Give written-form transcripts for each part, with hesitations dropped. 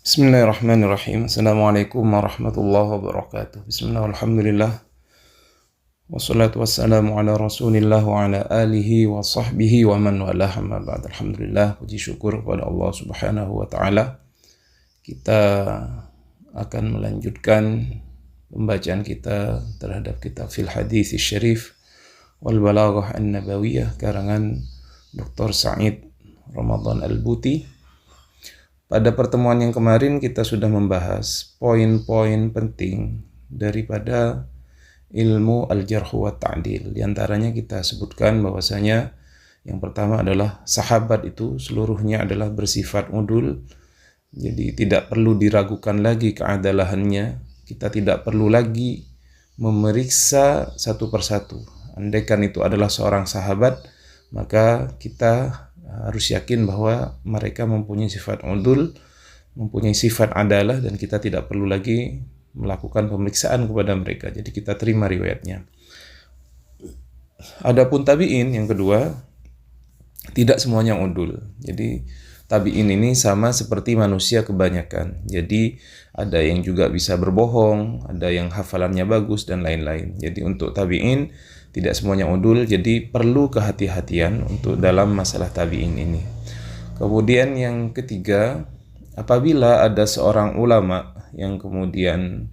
Bismillahirrahmanirrahim. Assalamualaikum warahmatullahi wabarakatuh. Bismillah, alhamdulillah. Wassalatu wassalamu ala rasulillah wa ala alihi wa sahbihi wa man walah, amma ba'd. Alhamdulillah, puji syukur kepada Allah subhanahu wa ta'ala. Kita akan melanjutkan pembacaan kita terhadap kitab Fil Hadits Syarif wal Balaghah An-Nabawiyah karangan Dr. Sa'id Ramadan Al-Buti. Pada pertemuan yang kemarin kita sudah membahas poin-poin penting daripada ilmu al-jarh wa ta'dil. Di antaranya kita sebutkan bahwasanya yang pertama adalah sahabat itu seluruhnya adalah bersifat udul. Jadi tidak perlu diragukan lagi keadalahannya. Kita tidak perlu lagi memeriksa satu persatu. Andaikan itu adalah seorang sahabat, maka kita harus yakin bahwa mereka mempunyai sifat udul, mempunyai sifat adalah, dan kita tidak perlu lagi melakukan pemeriksaan kepada mereka. Jadi kita terima riwayatnya. Adapun tabi'in yang kedua, tidak semuanya udul. Jadi tabi'in ini sama seperti manusia kebanyakan. Jadi ada yang juga bisa berbohong, ada yang hafalannya bagus, dan lain-lain. Jadi untuk tabi'in tidak semuanya udul, jadi perlu kehati-hatian untuk dalam masalah tabi'in ini. Kemudian yang ketiga, apabila ada seorang ulama yang kemudian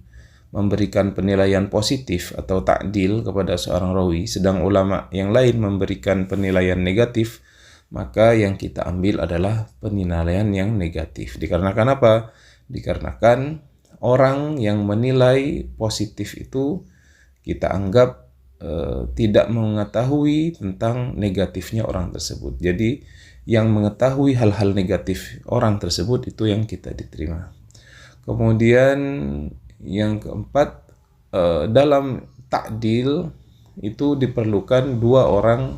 memberikan penilaian positif atau ta'dil kepada seorang rawi, sedang ulama yang lain memberikan penilaian negatif, maka yang kita ambil adalah penilaian yang negatif. Dikarenakan apa? Dikarenakan orang yang menilai positif itu kita anggap tidak mengetahui tentang negatifnya orang tersebut. Jadi yang mengetahui hal-hal negatif orang tersebut itu yang kita diterima. Kemudian yang keempat, dalam ta'dil itu diperlukan dua orang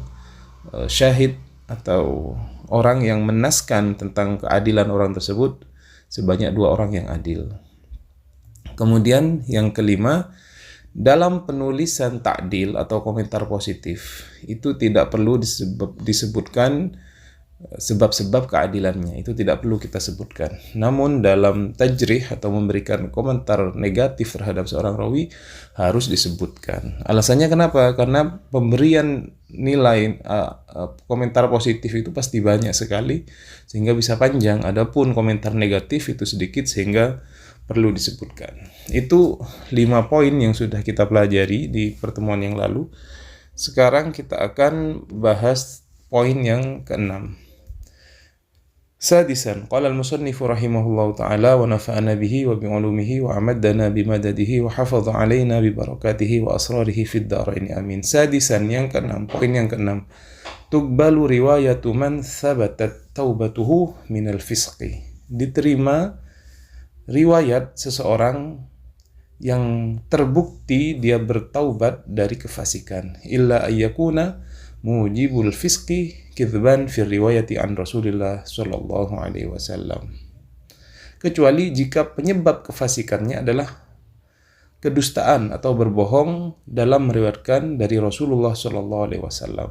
syahid atau orang yang menaskan tentang keadilan orang tersebut sebanyak dua orang yang adil. Kemudian yang kelima, dalam penulisan ta'dil atau komentar positif itu tidak perlu disebutkan sebab-sebab keadilannya, itu tidak perlu kita sebutkan. Namun dalam tajrih atau memberikan komentar negatif terhadap seorang rawi harus disebutkan. Alasannya kenapa? Karena pemberian nilai komentar positif itu pasti banyak sekali sehingga bisa panjang. Adapun komentar negatif itu sedikit sehingga perlu disebutkan. Itu 5 poin yang sudah kita pelajari di pertemuan yang lalu. Sekarang kita akan bahas poin yang ke-6. Sadisan, qala al-musannifu rahimahullahu ta'ala wa nafa'ana bihi wa bi'ulumihi wa amaddana bimadadihi wa hafadha alaina bibarakatihi wa asrarihi fid dharain amin. Sadisan, yang ke-6, poin yang ke-6. Tuqbalu riwayatu man thabatat taubatuhu minal fisqi. Diterima riwayat seseorang yang terbukti dia bertaubat dari kefasikan, illa ayyakuna mujibul fisqi kidban fi riwayati an Rasulillah sallallahu alaihi wasallam. Kecuali jika penyebab kefasikannya adalah kedustaan atau berbohong dalam meriwayatkan dari Rasulullah sallallahu alaihi wasallam.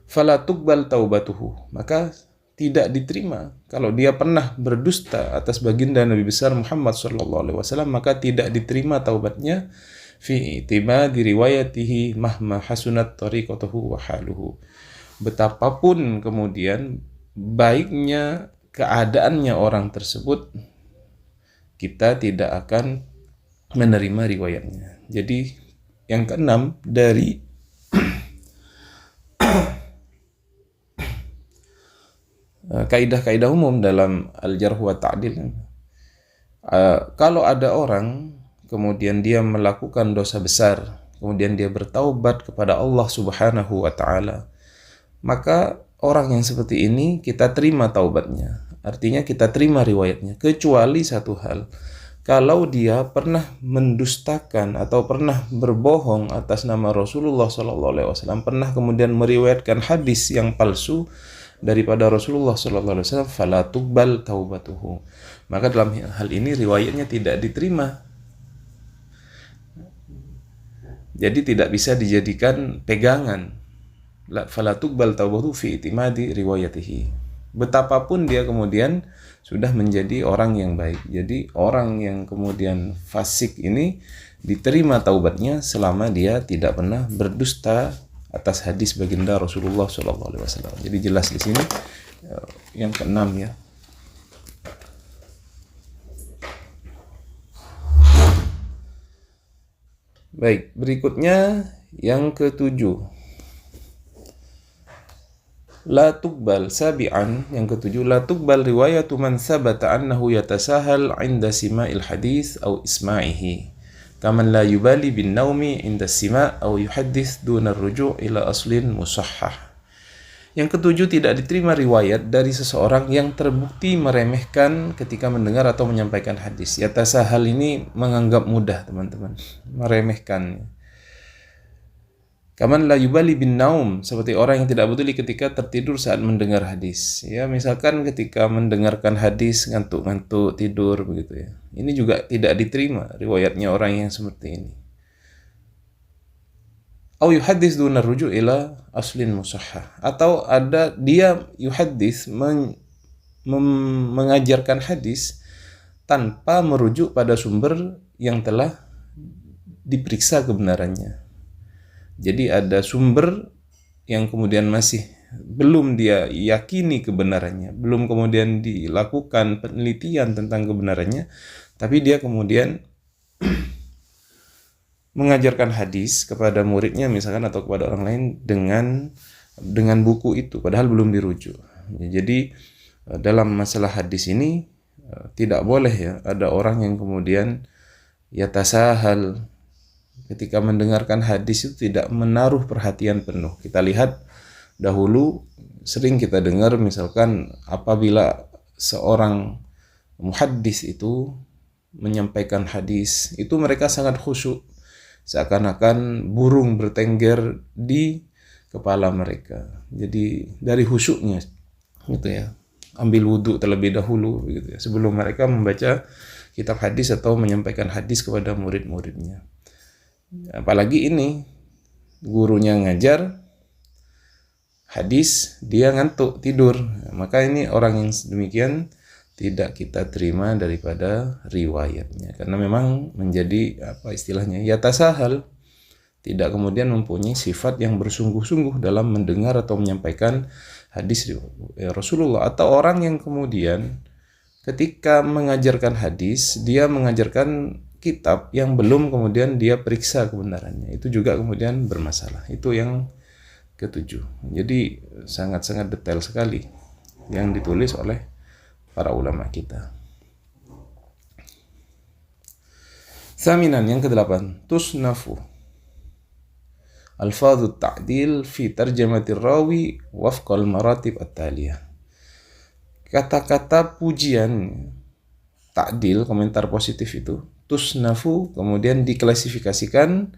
Fala tuqbal taubatuhu, maka tidak diterima. Kalau dia pernah berdusta atas baginda Nabi besar Muhammad SAW, maka tidak diterima taubatnya fi itimadi riwayatihi mahma hasunat tariqatuhu wa haluhu. Betapapun kemudian baiknya keadaannya orang tersebut, kita tidak akan menerima riwayatnya. Jadi yang keenam dari kaidah-kaidah umum dalam al-jarh wa ta'dil. Kalau ada orang kemudian dia melakukan dosa besar, kemudian dia bertaubat kepada Allah Subhanahu wa taala, maka orang yang seperti ini kita terima taubatnya. Artinya kita terima riwayatnya, kecuali satu hal. Kalau dia pernah mendustakan atau pernah berbohong atas nama Rasulullah SAW, pernah kemudian meriwayatkan hadis yang palsu daripada Rasulullah SAW, fala tuqbal taubatuhu. Maka dalam hal ini riwayatnya tidak diterima. Jadi tidak bisa dijadikan pegangan. Fala tuqbal taubatuhu fi itimadi riwayatihi. betapapun dia kemudian sudah menjadi orang yang baik. Jadi orang yang kemudian fasik ini diterima taubatnya selama dia tidak pernah berdusta atas hadis baginda Rasulullah SAW. Jadi jelas di sini yang keenam ya. Baik, berikutnya yang ketujuh. La tuqbal sabi'an, yang ketujuh, la tuqbal riwayatu man sabata annahu yatasahal 'inda sima'il hadis aw isma'ihi kaman la yubali bin naumi 'inda sima' aw yuhaddits duna ar-ruju' ila aslin musahhah. Yang ketujuh, tidak diterima riwayat dari seseorang yang terbukti meremehkan ketika mendengar atau menyampaikan hadis. Yatasahal ini menganggap mudah, teman-teman, meremehkan. Kaman la yubali bin naum, seperti orang yang tidak peduli ketika tertidur saat mendengar hadis. Ya, misalkan ketika mendengarkan hadis ngantuk-ngantuk tidur begitu ya. Ini juga tidak diterima riwayatnya orang yang seperti ini. Au yuhaddits duna ruju' ila aslin musahhah, atau ada dia yuhaddits mengajarkan hadis tanpa merujuk pada sumber yang telah diperiksa kebenarannya. Jadi ada sumber yang kemudian masih belum dia yakini kebenarannya, belum kemudian dilakukan penelitian tentang kebenarannya, tapi dia kemudian mengajarkan hadis kepada muridnya misalkan atau kepada orang lain dengan buku itu, padahal belum dirujuk. Jadi dalam masalah hadis ini tidak boleh ya ada orang yang kemudian yatasahal ketika mendengarkan hadis itu tidak menaruh perhatian penuh. Kita lihat dahulu sering kita dengar misalkan apabila seorang muhaddis itu menyampaikan hadis, itu mereka sangat khusyuk, seakan-akan burung bertengger di kepala mereka. Jadi dari khusyuknya gitu ya, ambil wudhu terlebih dahulu gitu ya, sebelum mereka membaca kitab hadis atau menyampaikan hadis kepada murid-muridnya. Apalagi ini gurunya ngajar hadis, dia ngantuk tidur, maka ini orang yang demikian tidak kita terima daripada riwayatnya, karena memang menjadi apa istilahnya yatasahal, tidak kemudian mempunyai sifat yang bersungguh-sungguh dalam mendengar atau menyampaikan hadis Rasulullah. Atau orang yang kemudian ketika mengajarkan hadis dia mengajarkan kitab yang belum kemudian dia periksa kebenarannya, itu juga kemudian bermasalah. Itu yang ketujuh. Jadi sangat-sangat detail sekali yang ditulis oleh para ulama kita. Saminan, yang kedelapan, tusnafu alfadhu ta'dil fi tarjamatir rawi wafqal maratib at-taliyah. Kata-kata pujian ta'dil, komentar positif itu tusnafu kemudian diklasifikasikan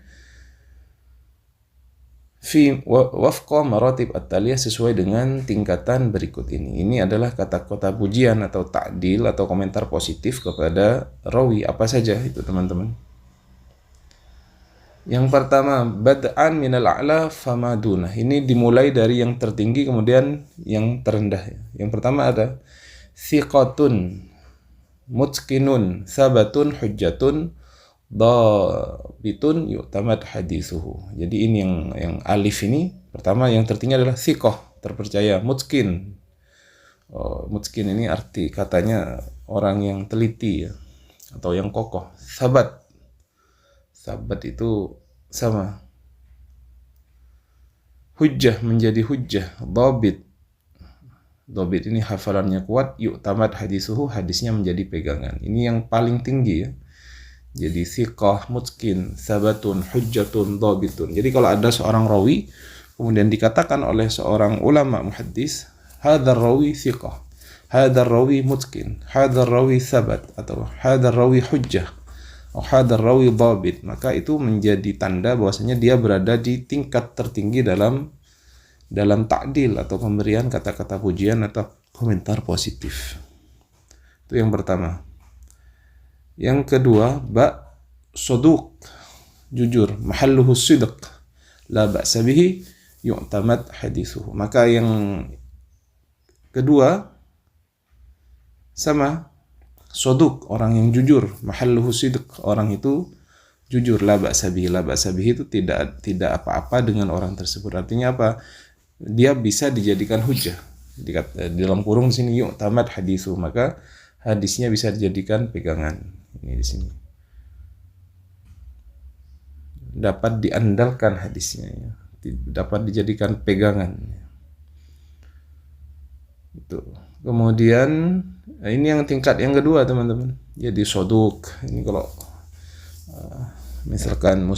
fi wafqa maratib at-taliyah, sesuai dengan tingkatan berikut ini. Ini adalah kata-kata pujian atau ta'dil atau komentar positif kepada rawi. Apa saja itu, teman-teman? Yang pertama, bad'an minal a'la famadunah. Ini dimulai dari yang tertinggi kemudian yang terendah. Yang pertama ada thiqatun, mutqinun, sabatun, hujjatun, dhabitun, yu'tamad hadithuhu. Jadi ini yang alif ini pertama, yang tertinggi adalah thiqah, terpercaya, mutqin. Mutqin ini arti katanya orang yang teliti ya, atau yang kokoh. Sabat itu sama. Hujjah, menjadi hujjah. Dhabit ini hafalannya kuat, yu'tamad hadithuhu, hadisnya menjadi pegangan. Ini yang paling tinggi ya. Jadi thiqah, mutqin, sabatun, hujjatun, dhabitun. Jadi kalau ada seorang rawi kemudian dikatakan oleh seorang ulama muhaddis, hadzal rawi thiqah, hadzal rawi mutqin, hadzal rawi sabat, atau hadzal rawi hujjah, atau hadzal rawi dhabit, maka itu menjadi tanda bahwasanya dia berada di tingkat tertinggi dalam ta'dil atau pemberian kata-kata pujian atau komentar positif. Itu yang pertama. Yang kedua, saduq, jujur, mahalluhu sidq, la ba'sa bihi, yu'tamad hadithuhu. Maka yang kedua sama soduk, orang yang jujur, mahalluhu sidq, orang itu jujur, la ba'sa bihi. La ba'sa bihi itu tidak apa-apa dengan orang tersebut. Artinya apa? Dia bisa dijadikan hujjah. Di dalam kurung di sini yu'tamad hadithu, maka hadisnya bisa dijadikan pegangan. Ini di sini. Dapat diandalkan hadisnya, ya. Dapat dijadikan pegangan. Itu. Kemudian ini yang tingkat yang kedua, teman-teman. Jadi soduk. Ini kalau misalkan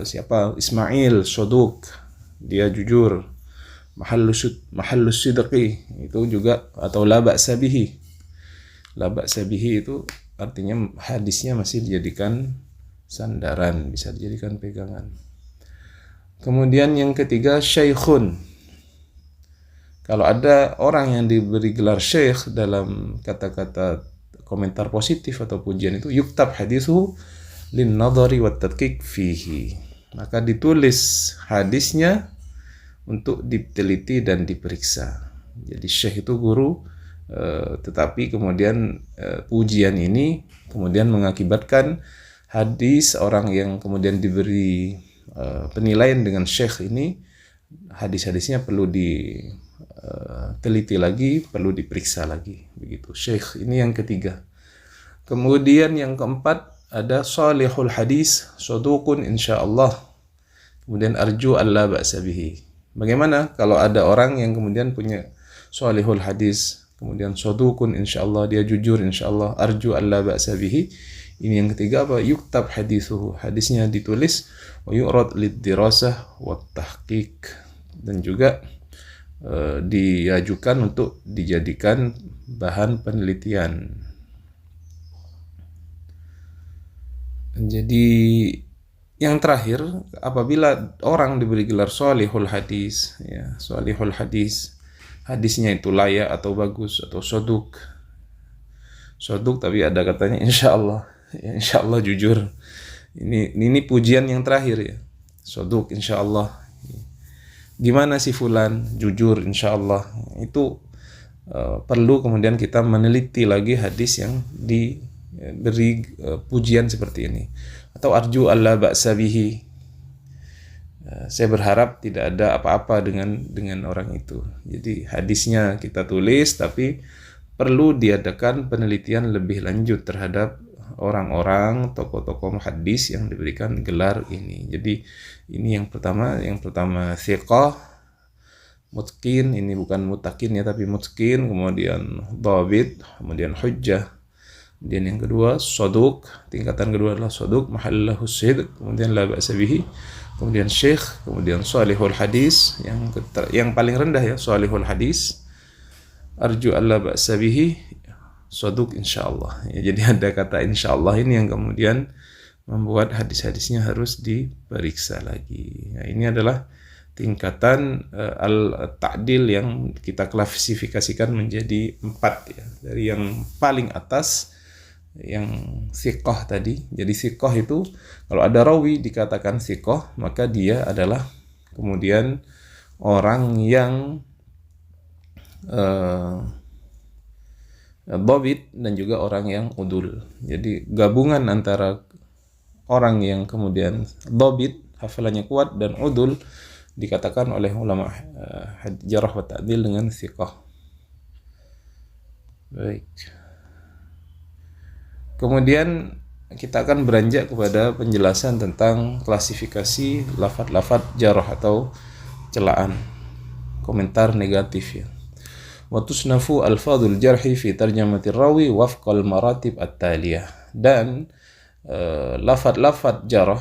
siapa Ismail soduk, dia jujur, mahallus sidqi itu juga, atau la ba'sa bihi. La ba'sa bihi itu artinya hadisnya masih dijadikan sandaran, bisa dijadikan pegangan. Kemudian yang ketiga syaikhun. Kalau ada orang yang diberi gelar syekh dalam kata-kata komentar positif atau pujian itu, yuktab hadithu lin nadhari wat tadqiq fihi. Maka ditulis hadisnya untuk diteliti dan diperiksa. Jadi syekh itu guru, tetapi kemudian pujian ini kemudian mengakibatkan hadis orang yang kemudian diberi penilaian dengan syekh ini, hadis-hadisnya perlu diteliti lagi, perlu diperiksa lagi, begitu. Syekh ini yang ketiga. Kemudian yang keempat ada salihul hadis, saduqun insyaallah. Kemudian arju alla ba'sa bihi. Bagaimana kalau ada orang yang kemudian punya salihul hadis, kemudian saduqun insyaallah, dia jujur insyaallah, arju alla ba'sa bihi. Ini yang ketiga apa? Yuktab hadithuhu, hadisnya ditulis, wa yu'rad lid-dirasah wa tahqiq, dan juga diajukan untuk dijadikan bahan penelitian. Jadi yang terakhir, apabila orang diberi gelar shalihul hadis, ya, shalihul hadis, hadisnya itu layak atau bagus atau soduk tapi ada katanya insyaallah, ya, insyaallah jujur. Ini pujian yang terakhir, ya, soduk insyaallah. Gimana si fulan jujur insyaallah, itu perlu kemudian kita meneliti lagi hadis yang diberi pujian seperti ini. Atau arju alla ba'sa bihi, saya berharap tidak ada apa-apa dengan orang itu. Jadi hadisnya kita tulis, tapi perlu diadakan penelitian lebih lanjut terhadap orang-orang, tokoh-tokoh hadis yang diberikan gelar ini. Jadi ini yang pertama thiqah, mutqin, ini bukan mutakin ya, tapi mutqin, kemudian dhabit, kemudian hujjah. Kemudian yang kedua saduq, tingkatan kedua adalah saduq mahallahu sidq, kemudian la ba'sa bihi, kemudian syekh, kemudian salihul hadis, yang paling rendah ya salihul hadis, arju alla ba'sa bihi, saduq insyaallah. Ya, jadi ada kata insyaallah ini yang kemudian membuat hadis-hadisnya harus diperiksa lagi. Nah, ini adalah tingkatan al-ta'dil yang kita klasifikasikan menjadi 4 ya. Dari yang paling atas yang thiqah tadi. Jadi thiqah itu kalau ada rawi dikatakan thiqah, maka dia adalah kemudian orang yang dhabit dan juga orang yang udul. Jadi gabungan antara orang yang kemudian dhabit, hafalannya kuat, dan udul dikatakan oleh ulama jarh wa ta'dil dengan thiqah. Baik. Kemudian kita akan beranjak kepada penjelasan tentang klasifikasi lafadz-lafadz jarh atau celaan, komentar negatif ya. Wa tusnafu alfadhul jarhi fi tarjamatir rawi wafqal maratib at-taliyah. Dan lafadz-lafadz jarh,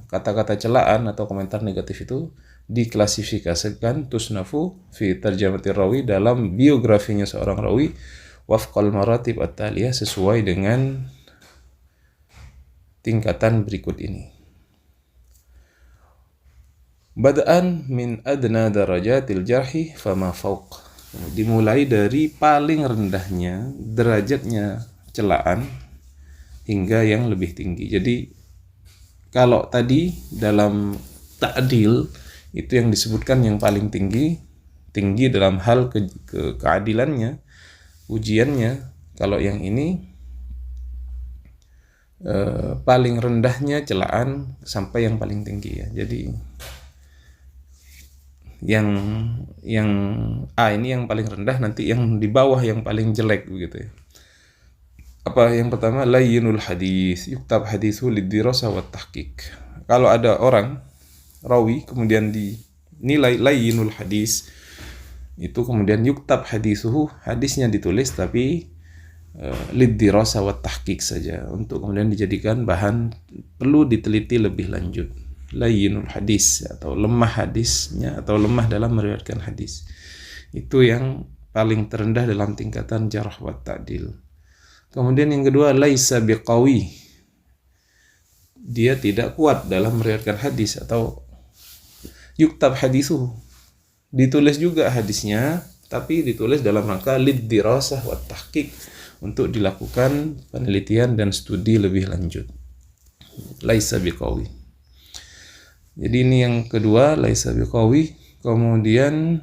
kata-kata celaan atau komentar negatif itu diklasifikasikan tusnafu fi tarjamatir rawi, dalam biografinya seorang rawi, wafqal maratib at-taliyah, sesuai dengan tingkatan berikut ini. Bada'an min adna darajatil jarhi fama fauq. Dimulai dari paling rendahnya derajatnya celaan hingga yang lebih tinggi. Jadi kalau tadi dalam ta'dil itu yang disebutkan yang paling tinggi tinggi dalam hal keadilannya, ujiannya. Kalau yang ini paling rendahnya celaan sampai yang paling tinggi ya. Jadi yang A ini yang paling rendah, nanti yang di bawah yang paling jelek begitu ya. Apa yang pertama, layyinul hadis, yuktab hadithu lidirasa wa tahqiq. Kalau ada orang rawi kemudian dinilai layyinul hadis, itu kemudian yuktab hadithuhu, hadisnya ditulis tapi lidirasa wa tahqiq saja, untuk kemudian dijadikan bahan perlu diteliti lebih lanjut. Layyinul hadis atau lemah hadisnya atau lemah dalam meriwayatkan hadis, itu yang paling terendah dalam tingkatan jarh wa ta'dil. Kemudian yang kedua, laisa biqawi, dia tidak kuat dalam meriwayatkan hadis, atau yuktab hadithu, ditulis juga hadisnya tapi ditulis dalam rangka lidirasah wa tahqiq, untuk dilakukan penelitian dan studi lebih lanjut. Laisa biqawi. Jadi ini yang kedua, laisa biqawi. Kemudian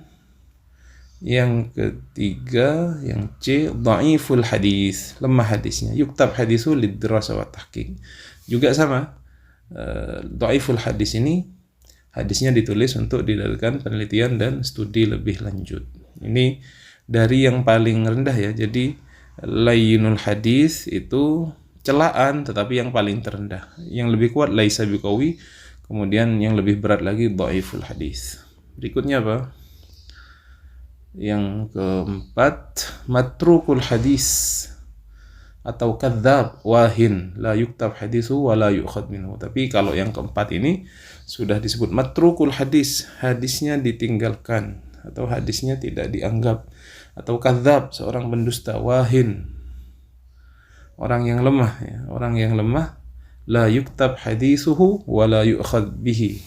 yang ketiga, yang C, dhaiful hadis, lemah hadisnya. Yuktab hadisu lidirasah wa tahqiq. Juga sama. Dhaiful hadis ini hadisnya ditulis untuk dilakukan penelitian dan studi lebih lanjut. Ini dari yang paling rendah ya. Jadi layyinul hadis itu celaan tetapi yang paling terendah. Yang lebih kuat laisa biqawi. Kemudian yang lebih berat lagi dhaiful hadis. Berikutnya apa? Yang keempat, matrukul hadis atau kadzab wahin, la yuktab hadisu wa la yu'khad minhu. Tapi kalau yang keempat ini sudah disebut matrukul hadis, hadisnya ditinggalkan atau hadisnya tidak dianggap, atau kadzab, seorang pendusta, wahin, orang yang lemah ya, orang yang lemah, la yuktab hadisuhu wa la yu'khad bihi.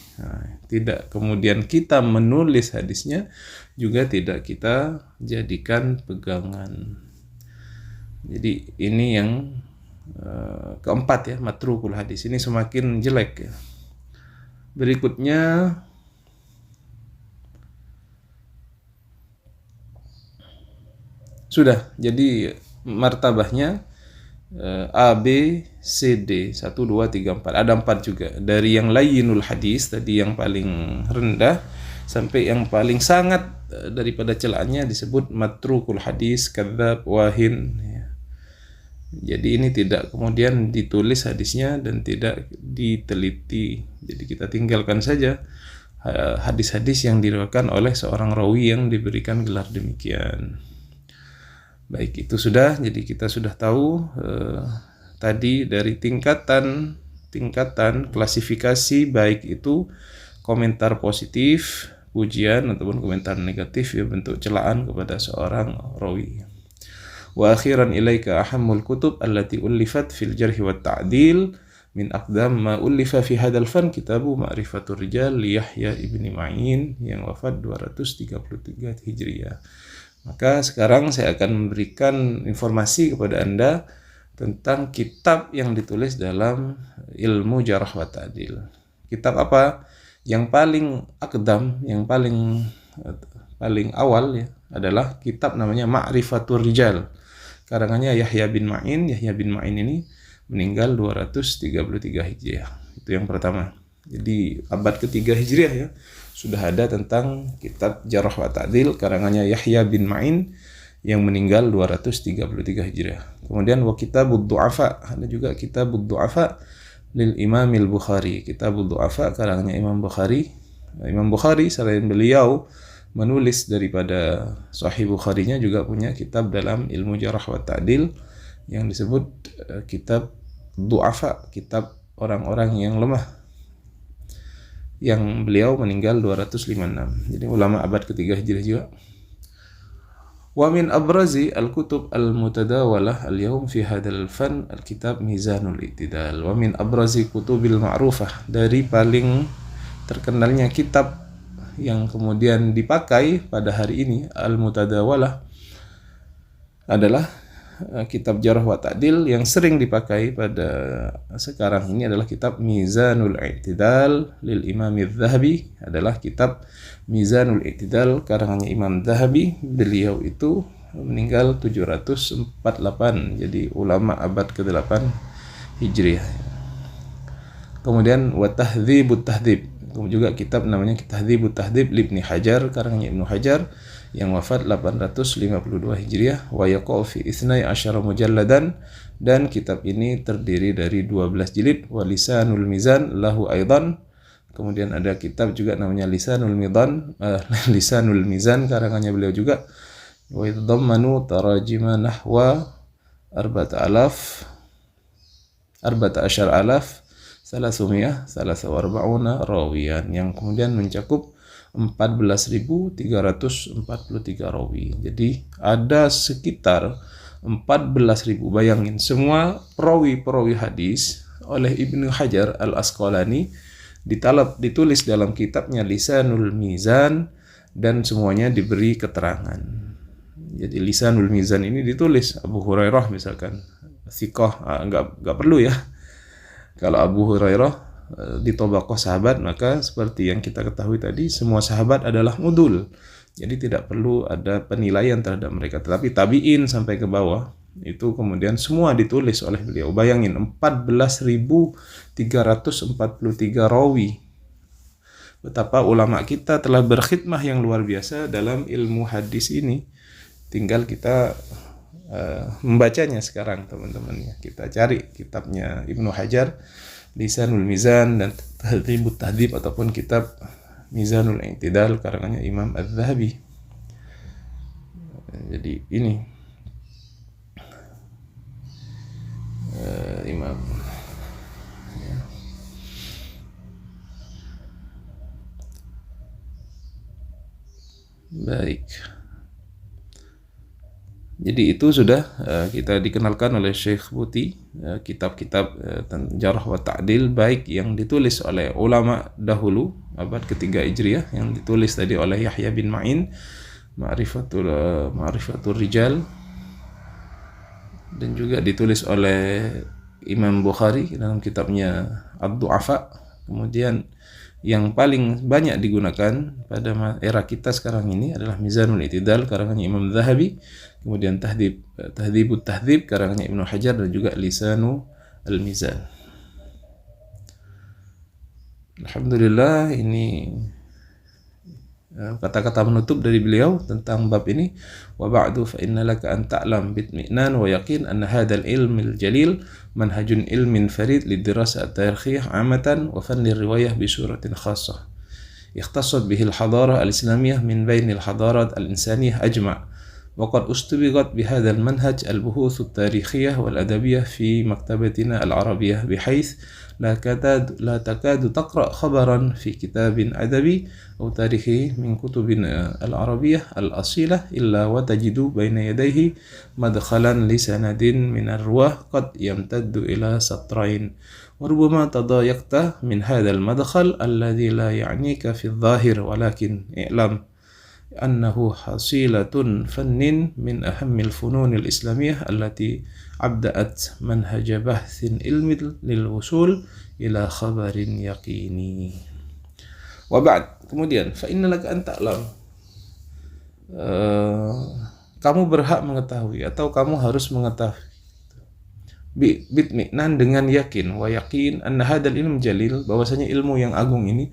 Tidak kemudian kita menulis hadisnya, juga tidak kita jadikan pegangan. Jadi ini yang keempat ya, matrukul hadis. Ini semakin jelek ya. Berikutnya sudah, jadi martabahnya A, B, C, D, 1, 2, 3, 4. Ada 4 juga. Dari yang layyinul hadis tadi yang paling rendah sampai yang paling sangat daripada celaannya disebut matrukul hadis, kadzab, wahin ya. Jadi ini tidak kemudian ditulis hadisnya dan tidak diteliti. Jadi kita tinggalkan saja hadis-hadis yang diriwayatkan oleh seorang rawi yang diberikan gelar demikian. Baik, itu sudah. Jadi kita sudah tahu tadi dari tingkatan klasifikasi, baik itu komentar positif, pujian, ataupun komentar negatif ya, bentuk celaan kepada seorang rawi. Wa akhiran ilaika ahammul kutub allati ullifat fil jarh wa ta'dil min aqdam ma ullifa fi hadzal fan kitabu Ma'rifatur Rijal li Yahya ibni Ma'in yang wafat 233 Hijriah. Maka sekarang saya akan memberikan informasi kepada Anda tentang kitab yang ditulis dalam ilmu jarh wa ta'dil. Kitab apa? Yang paling akdam, yang paling awal ya, adalah kitab namanya Ma'rifatur Rijal. Karangannya Yahya bin Ma'in. Yahya bin Ma'in ini meninggal 233 Hijriah. Itu yang pertama. Jadi abad ketiga Hijriah ya, sudah ada tentang kitab Jarh wa Ta'dil karangannya Yahya bin Ma'in yang meninggal 233 Hijriah. Kemudian wa kitabud du'afa, ada juga kitabud du'afa lil Imamil Bukhari. Kitabud du'afa karangannya Imam Bukhari. Imam Bukhari selain beliau menulis daripada Sahih Bukharinya juga punya kitab dalam ilmu Jarh wa Ta'dil yang disebut kitab du'afa, kitab orang-orang yang lemah, yang beliau meninggal 256. Jadi ulama abad ketiga Hijriah juga. Wa min abrazi al-kutub al-mutadawalah al-yawm fi hadzal fan al-kitab Mizanul I'tidal. Wa min abrazi kutubil ma'rufah, dari paling terkenalnya kitab yang kemudian dipakai pada hari ini al-mutadawalah adalah kitab Jarh wa Ta'dil yang sering dipakai pada sekarang ini adalah kitab Mizanul I'tidal lil Imam Az-Zahabi, adalah kitab Mizanul I'tidal karangannya Imam Zahabi. Beliau itu meninggal 748, jadi ulama abad ke-8 Hijriah. Kemudian wa Tahdzibut Tahdzib, juga kitab namanya Tahdzibut Tahdzib Ibnu Hajar karangannya Ibnu Hajar yang wafat 852 Hijriah. Wa yaqa'u fi 12 mujalladan, dan kitab ini terdiri dari 12 jilid. Wa Lisanul Mizan lahu aidan, kemudian ada kitab juga namanya Lisanul Mizan karangannya beliau juga. Wa yadhammanu tarajima nahwa 14,343 rawiyan, yang kemudian mencakup 14.343 rawi. Jadi ada sekitar 14.000, bayangin, semua perawi-perawi hadis oleh Ibnu Hajar Al-Asqalani ditulis dalam kitabnya Lisanul Mizan, dan semuanya diberi keterangan. Jadi Lisanul Mizan ini ditulis Abu Hurairah misalkan, thiqah, enggak perlu ya. Kalau Abu Hurairah di tobaqoh sahabat, maka seperti yang kita ketahui tadi, semua sahabat adalah udul. Jadi tidak perlu ada penilaian terhadap mereka. Tetapi tabi'in sampai ke bawah, itu kemudian semua ditulis oleh beliau. Bayangin, 14.343 rawi. Betapa ulama kita telah berkhidmah yang luar biasa dalam ilmu hadis ini. Tinggal kita membacanya sekarang, teman-teman. Kita cari kitabnya Ibnu Hajar, Lisanul Mizan, dan Tahdzibut Tahdzib ataupun kitab Mizanul I'tidal karangannya Imam Az-Zahabi. Jadi ini Imam baik. Jadi itu sudah kita dikenalkan oleh Syekh Buti kitab-kitab Jarh wa Ta'dil, baik yang ditulis oleh ulama dahulu abad ketiga Hijriah yang ditulis tadi oleh Yahya bin Ma'in, Ma'rifatul Rijal, dan juga ditulis oleh Imam Bukhari dalam kitabnya Ad-Du'afa. Kemudian yang paling banyak digunakan pada era kita sekarang ini adalah Mizanul I'tidal karangannya Imam Zahabi, kemudian Tahdzibut Tahdzib karangannya Ibnu Hajar, dan juga Lisanul Mizan. Alhamdulillah, ini kata-kata menutup dari beliau tentang bab ini. Wa ba'du fa inna laka an ta'lam bitmi'nan wa yaqin anna hadzal ilmil jalil manhajun ilmin farid lidirasa at-tarikhiyah 'amatan wa fanni riwayah bi suratin khassah ikhtassat bihi al-hadara al-islamiyah min bain al-hadarat al-insaniyah ajma'. wa qad ustubigat bi hadzal manhaj al-buhuth at-tarikhiyah wal adabiyah fi maktabatina al-arabiyyah bihayth لا تكاد تقرأ خبرا في كتاب أدبي أو تاريخي من كتبنا العربية الأصيلة إلا وتجد بين يديه مدخلا لسند من الرواه قد يمتد إلى سطرين، وربما تضايقت من هذا المدخل الذي لا يعنيك في الظاهر، ولكن اعلم أنه حصيلة فن من أهم الفنون الإسلامية التي أبدأت منهج بحث علمي للوصول إلى خبر يقيني. وبعد, kemudian فإن لك أن تعلم, kamu berhak mengetahui atau kamu harus mengetahui bitmi'nan dengan yakin, wa yakin anna hadzal ilm jalil, bahwasanya ilmu yang agung ini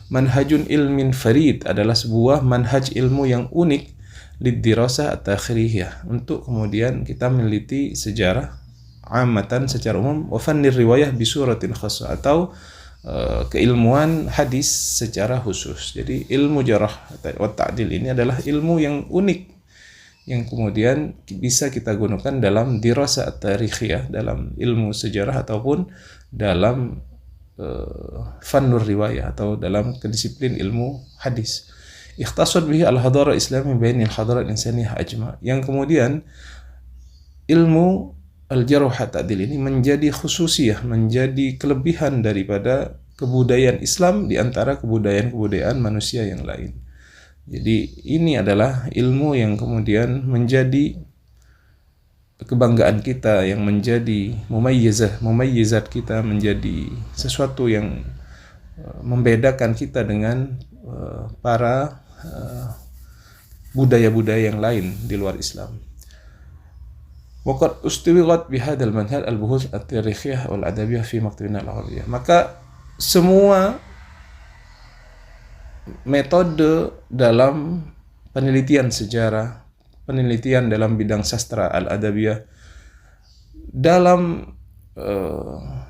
manhajun ilmin farid, adalah sebuah manhaj ilmu yang unik, lidirasah at-takhiriyah, untuk kemudian kita meneliti sejarah amatan secara umum, wa fannir riwayah bisuratin khassah, atau keilmuan hadis secara khusus. Jadi ilmu jarh wa ta'dil ini adalah ilmu yang unik yang kemudian bisa kita gunakan dalam dirasah at-tarikhiyah, dalam ilmu sejarah ataupun dalam fannur riwayah atau dalam kedisiplin ilmu hadis. Ikhtasat bihi al-hadara islami bainil hadarat insaniyah ajma, yang kemudian ilmu al-jarh wa ta'dil ini menjadi khususiyah, menjadi kelebihan daripada kebudayaan Islam di antara kebudayaan-kebudayaan manusia yang lain. Jadi ini adalah ilmu yang kemudian menjadi kebanggaan kita, yang menjadi mumayyizat kita, menjadi sesuatu yang membedakan kita dengan para budaya-budaya yang lain di luar Islam. Waqad ustiwirat bihadzal manhaj al-buhuth at-tarikhiyah wal adabiyah fi maktabina al-arabiyyah. Maka semua metode dalam penelitian sejarah, penelitian dalam bidang sastra al-adabiyah, dalam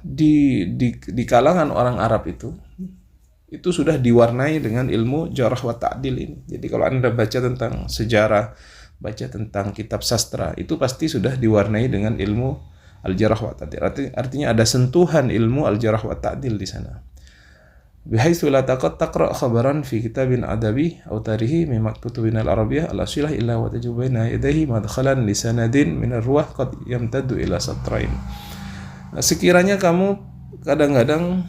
di kalangan orang Arab itu sudah diwarnai dengan ilmu jarh wa ta'dil ini. Jadi kalau Anda baca tentang sejarah, baca tentang kitab sastra, itu pasti sudah diwarnai dengan ilmu al-jarh wa ta'dil. Artinya ada sentuhan ilmu al-jarh wa ta'dil di sana. Bihaitsu la taqra khabaran fi kitabin adabi aw tarihi min maktubin al-arabiyyah al-asilah illa wa tajubaina yadayhi madkhalan li sanadin min ar-ruwah qad yamtaddu ila satrain. Sekiranya kamu kadang-kadang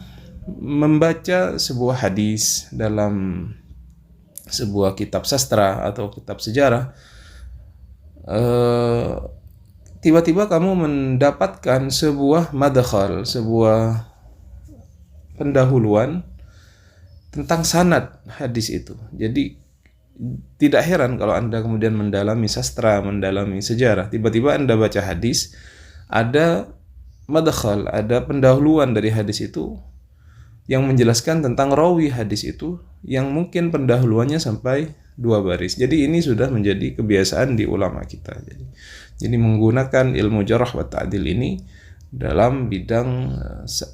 membaca sebuah hadis dalam sebuah kitab sastra atau kitab sejarah, tiba-tiba kamu mendapatkan sebuah madkhal, sebuah pendahuluan tentang sanad hadis itu. Jadi tidak heran kalau Anda kemudian mendalami sastra, mendalami sejarah, tiba-tiba Anda baca hadis, ada madkhal, ada pendahuluan dari hadis itu yang menjelaskan tentang rawi hadis itu, yang mungkin pendahuluannya sampai 2 baris. Jadi ini sudah menjadi kebiasaan di ulama kita. Jadi menggunakan ilmu jarh wa ta'dil ini dalam bidang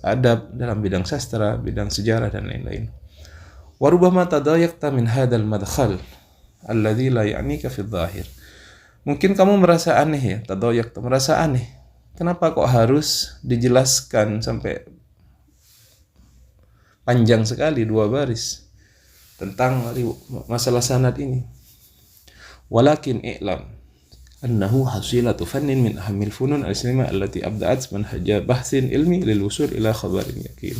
adab, dalam bidang sastra, bidang sejarah dan lain-lain. Wa rubbama tadayaqta min hadzal madkhal alladzi la ya'nika fi dhahir. Mungkin kamu merasa aneh ya, tadayaqta, merasa aneh. Kenapa kok harus dijelaskan sampai panjang sekali 2 baris tentang masalah sanad ini? Walakin i'lam annahu hasilatu fannin min ahamil funun al-islamiyah allati abda'at manhaja bahsin ilmi lil wusul ila khabarin yakin.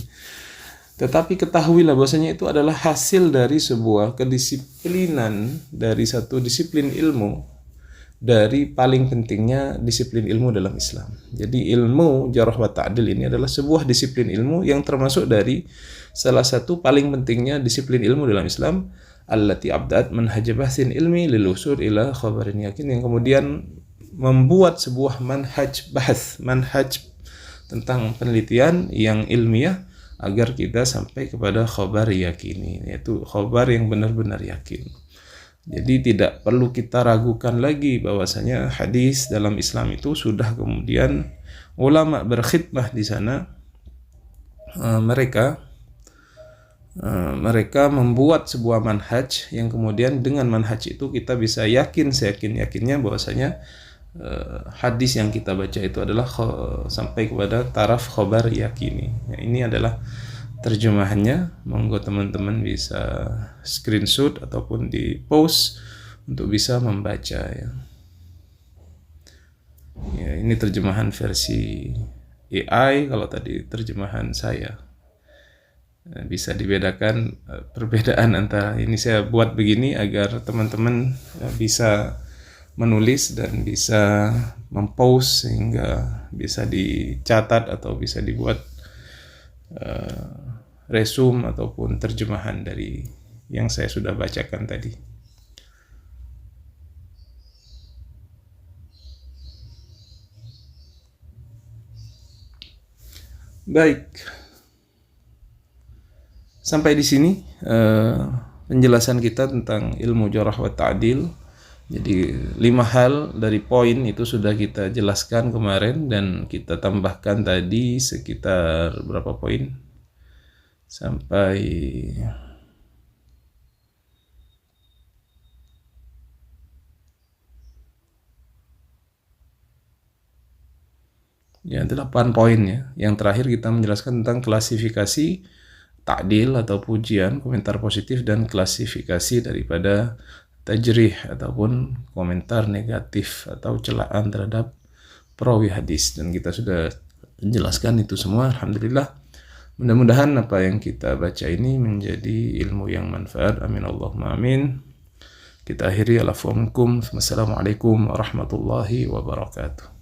Tetapi ketahuilah bahwasanya itu adalah hasil dari sebuah kedisiplinan, dari satu disiplin ilmu, dari paling pentingnya disiplin ilmu dalam Islam. Jadi ilmu jarh wa ta'dil ini adalah sebuah disiplin ilmu yang termasuk dari salah satu paling pentingnya disiplin ilmu dalam Islam, allati abda'at manhaj bahsin ilmi lil wusul ila khabarin yakin, yang kemudian membuat sebuah manhaj bahs, manhaj tentang penelitian yang ilmiah agar kita sampai kepada khabar yakini, yaitu khabar yang benar-benar yakin. Jadi tidak perlu kita ragukan lagi bahwasanya hadis dalam Islam itu sudah kemudian ulama berkhidmah di sana, mereka membuat sebuah manhaj yang kemudian dengan manhaj itu kita bisa yakin seyakin-yakinnya bahwasanya hadis yang kita baca itu adalah sampai kepada taraf khabar yakini. Ya, ini adalah terjemahannya. Monggo teman-teman bisa screenshot ataupun di post untuk bisa membaca ya. Ya, ini terjemahan versi AI, kalau tadi terjemahan saya. Bisa dibedakan perbedaan antara ini, saya buat begini agar teman-teman bisa menulis dan bisa mempost sehingga bisa dicatat atau bisa dibuat resume ataupun terjemahan dari yang saya sudah bacakan tadi. Baik, sampai di sini penjelasan kita tentang ilmu jarh wa ta'dil. Jadi 5 hal dari poin itu sudah kita jelaskan kemarin, dan kita tambahkan tadi sekitar berapa poin? Sampai ya 8 poin ya. Yang terakhir kita menjelaskan tentang klasifikasi ta'dil atau pujian, komentar positif, dan klasifikasi daripada tajrih ataupun komentar negatif atau celaan terhadap perawi hadis, dan kita sudah menjelaskan itu semua. Alhamdulillah, mudah-mudahan apa yang kita baca ini menjadi ilmu yang manfaat. Amin Allahumma amin. Kita akhiri. Assalamualaikum warahmatullahi wabarakatuh.